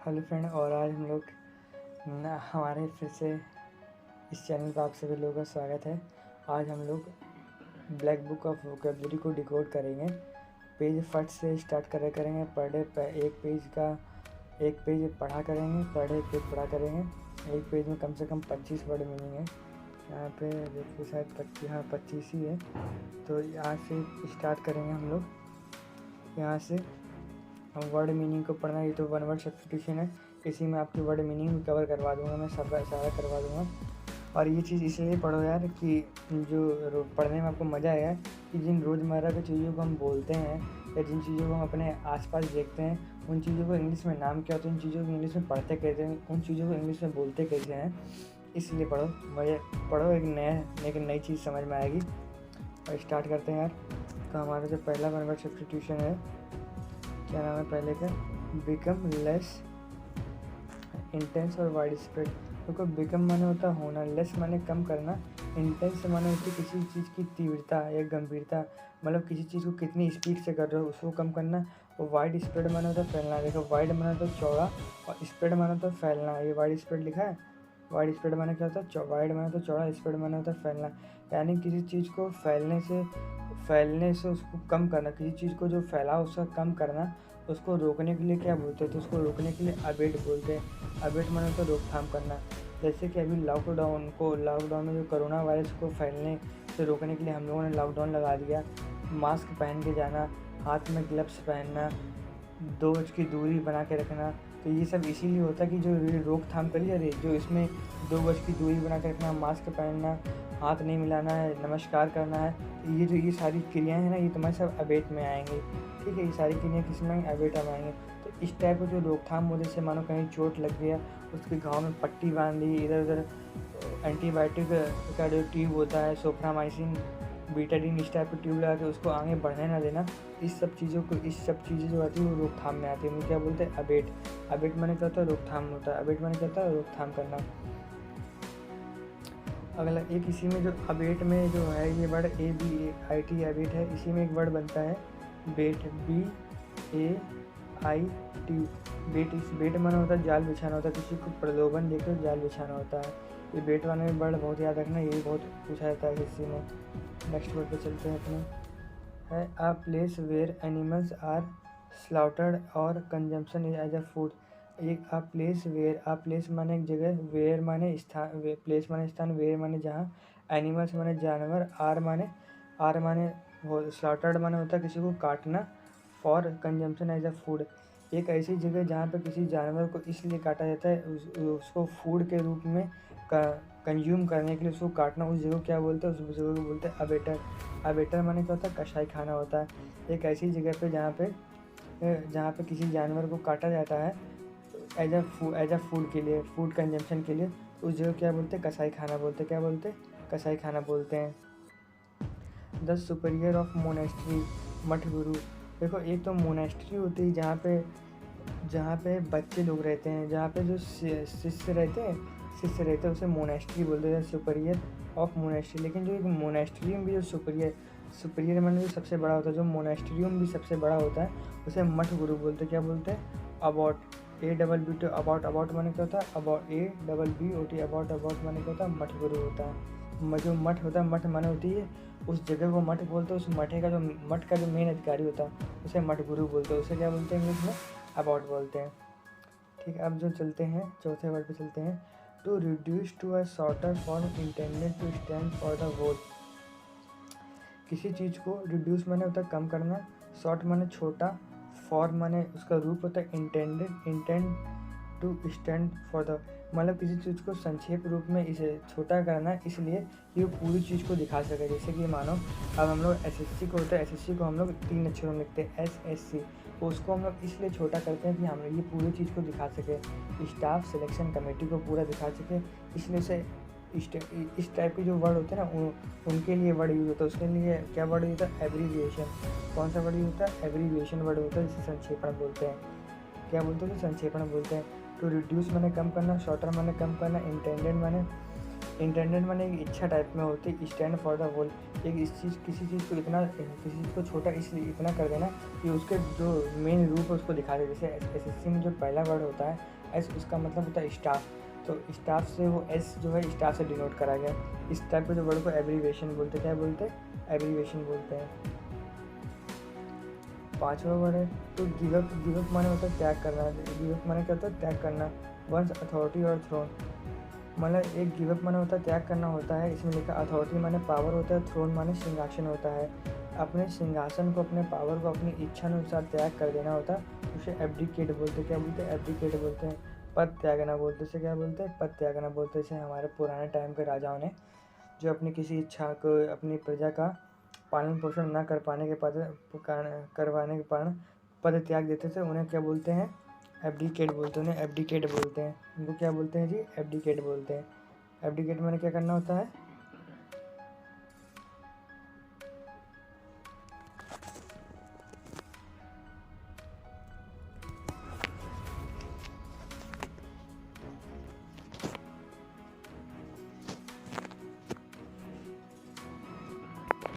Hello friend, और आज हम लोग हमारे फिर से इस चैनल पर आप सभी लोगों का स्वागत है। आज हम लोग ब्लैक बुक ऑफ वोकेबलरी को डिकोड करेंगे। पेज फट से स्टार्ट करेंगे। पर डे एक पेज पढ़ा करेंगे। पर डे एक पेज पढ़ा करेंगे। एक पेज में कम से कम 25 वर्ड मीनिंग है। यहाँ पे देखिए शायद 25 ही है। तो यहाँ से स्टार्ट करेंगे हम लोग। यहाँ से हम वर्ड मीनिंग को पढ़ना। ये तो वन वर्ड सब्स्टिट्यूशन है। इसी में आपकी वर्ड मीनिंग भी कवर करवा दूंगा, मैं सारा करवा दूंगा। और ये चीज़ इसलिए पढ़ो यार कि जो पढ़ने में आपको मज़ा आएगा कि जिन रोज़मर्रा की चीज़ों को हम बोलते हैं या जिन चीज़ों को हम अपने आसपास देखते हैं, उन चीज़ों को इंग्लिश में नाम क्या होता है, उन चीज़ों को इंग्लिश में पढ़ते कैसे हैं, उन चीज़ों को इंग्लिश में बोलते कैसे हैं, इसलिए पढ़ो। पढ़ो, एक नई चीज़ समझ में आएगी। और स्टार्ट करते हैं यार। तो हमारा जो पहला वन वर्ड सब्स्टिट्यूशन है, क्या नाम है पहले का? बिकम लेस इंटेंस और वाइड स्प्रेड। देखो, बिकम माने होता है होना, लेस माने कम करना, इंटेंस माने होती है किसी चीज़ की तीव्रता या गंभीरता, मतलब किसी चीज़ को कितनी स्पीड से कर रहे हो उसको कम करना। और वाइड स्प्रेड माने होता है फैलना। देखो, वाइड माने होता है चौड़ा और स्प्रेड माने होता है फैलना। ये वाइड स्प्रेड लिखा है। वाइड स्प्रेड माने क्या होता है? वाइड माने तो चौड़ा, स्प्रेड माने होता है फैलना। यानी किसी चीज़ को फैलने से उसको कम करना, किसी चीज़ को जो फैला उसका कम करना। उसको रोकने के लिए क्या बोलते हैं? तो उसको रोकने के लिए अबेट बोलते हैं। अबेट माने तो रोकथाम करना। जैसे कि अभी लॉकडाउन में जो कोरोना वायरस को फैलने से रोकने के लिए हम लोगों ने लॉकडाउन लगा दिया। मास्क पहन के जाना, हाथ में ग्लव्स पहनना, 2 गज की दूरी बना के रखना। तो ये सब इसीलिए होता है कि जो रोकथाम करी जा रही है, जो इसमें 2 गज की दूरी बना के रखना, मास्क पहनना, हाथ नहीं मिलाना है, नमस्कार करना है, तो ये सारी क्रियाएं हैं ना, ये तुम्हारे सब अबेट में आएंगी। ठीक है, ये सारी क्रियाएं किस में अबेट में आएंगे। तो इस टाइप का जो रोकथाम हो, जैसे मानो कहीं चोट लग गया, उसके घाव में पट्टी बांध दी, इधर उधर एंटीबायोटिक का जो ट्यूब होता है, सोफ्रामाइसिन, बीटाडीन, इस टाइप की ट्यूब लगा के उसको आगे बढ़ने ना देना। इस सब चीज़ें जो आती है वो रोकथाम में आती है। मुझे क्या बोलते हैं? अबेट। अबेट माने क्या होता है? रोकथाम होता है। अबेट माने क्या होता है? रोकथाम करना। अगला एक इसी में जो अबेट में जो है ये वर्ड ABAIT अबेट है। इसी में एक वर्ड बनता है बेट, BAIT। बेट, इस बेट माने होता है जाल बिछाना होता है, किसी को प्रलोभन देकर जाल बिछाना होता है। ये बेट वाले में वर्ड बहुत याद रखना, ये भी बहुत पूछा जाता है हिस्से में। नेक्स्ट वर्ड पे चलते हैं अपने। है a place where animals are slaughtered और कंजम्पशन एज अ फूड। एक अ प्लेस माने एक जगह, वेयर माने स्थान, प्लेस माने स्थान, वेयर माने जहाँ, एनिमल्स माने जानवर, आर माने वो, स्लाउटर्ड माने होता है किसी को काटना, for consumption as a food. एक ऐसी जगह जहाँ पे किसी जानवर को इसलिए काटा जाता है उसको फूड के रूप में कंज्यूम करने के लिए उसको काटना, उस जगह को क्या बोलते हैं? उस जगह को बोलते हैं अबेटर। अबेटर माने क्या होता है? कसाई खाना होता है। एक ऐसी जगह पे जहाँ पे किसी जानवर को काटा जाता है एज अ फूड के लिए, फूड कंजम्पशन के लिए, उस जगह क्या बोलते हैं? कसाई खाना बोलते हैं। क्या बोलते हैं? कसाई खाना बोलते हैं। द सुपीरियर ऑफ मोनेस्ट्री, मठ गुरु। देखो, एक तो मोनेस्ट्री होती है जहाँ पे बच्चे लोग रहते हैं, जहाँ पे जो शिष्य रहते हैं उसे मोनेस्ट्री बोलते हैं, सुपीरियर ऑफ मोनेस्ट्री। लेकिन जो एक मोनेस्ट्रियम भी जो सुपीरियर माने जो सबसे बड़ा होता है, जो मोनेस्ट्रियम भी सबसे बड़ा होता है, उसे मठ गुरु बोलते हैं। क्या बोलते हैं? अबाउट, ABBT, अबाउट माने क्या होता है? ABBOT, अबाउट माने क्या होता है? मठ गुरु होता है। जो मठ होता है, मठ माने होती है उस जगह को मठ बोलते हैं। उस मठ का जो मेन अधिकारी होता है उसे मठ गुरु बोलते हैं। उसे क्या बोलते हैं इंग्लिश में? अबाउट बोलते हैं। ठीक है, अब जो चलते हैं चौथे वर्ड पे चलते हैं। To reduce to a shorter form intended to stand for the whole. किसी चीज़ को रिड्यूस माने होता है कम करना, शॉर्ट माने छोटा, फॉर्म माने उसका रूप होता है intend to stand for the, मतलब किसी चीज़ को संक्षेप रूप में इसे छोटा करना, इसलिए कि वो पूरी चीज़ को दिखा सके। जैसे कि मानो अब हम लोग SSC को होता है, SSC को हम लोग 3 अक्षरों में लिखते हैं, SSC। तो उसको हम लोग इसलिए छोटा करते हैं कि हम ये पूरी चीज़ को दिखा सके, स्टाफ सिलेक्शन कमेटी को पूरा दिखा सके। इसलिए से इस टाइप के जो वर्ड होते हैं ना, उनके लिए वर्ड यूज़ होता है। उसके लिए क्या वर्ड यूज़ होता है? एब्रीविएशन। कौन सा वर्ड यूज़ होता है? एब्रीविएशन वर्ड होता है, जिसे संक्षेपण बोलते हैं। क्या बोलते हैं? संक्षेपण बोलते हैं। टू रिड्यूस माने कम करना, शॉर्टर माने कम करना, इंटेंडेड माने इंटेंडेड माने एक इच्छा टाइप में होती है। स्टैंड फॉर द होल, एक इस चीज़ किसी चीज़ को इतना, किसी चीज़ को छोटा इसलिए इतना कर देना कि उसके जो मेन रूप है उसको दिखा दे। जैसे एसएससी में जो पहला वर्ड होता है एस, उसका मतलब होता है स्टाफ, तो स्टाफ से वो एस जो है स्टाफ से डिनोट करा गया। इस टाइप के जो वर्ड को एब्रीवेशन बोलते हैं। क्या बोलते हैं? एब्रीवेशन बोलते हैं। 5वां वर्ड है तो गिव अप। गिव अप माने होता है त्याग करना। गिव अप माने क्या होता है? त्याग करना। वंस अथॉरिटी और थ्रोन, मतलब एक गिव अप माने होता है त्याग करना होता है। इसमें लिखा अथॉरिटी माने पावर होता है, थ्रोन माने सिंहासन होता है। अपने सिंहासन को, अपने पावर को अपनी इच्छा अनुसार त्याग कर देना होता है, उसे एब्डिकेट बोलते हैं। क्या बोलते हैं? एब्डिकेट बोलते हैं। पद त्यागना बोलते हैं। क्या बोलते हैं? पद त्यागना बोलते हैं। जैसे हमारे पुराने टाइम के राजाओं ने जो अपनी किसी इच्छा को, अपनी प्रजा का पालन पोषण न कर पाने के करवाने के कारण पद त्याग देते थे, उन्हें क्या बोलते हैं? एब्डिकेट बोलते हैं। उन्हें एब्डिकेट बोलते हैं। उनको क्या बोलते हैं जी? एब्डिकेट बोलते हैं। एब्डिकेट माने क्या करना होता है?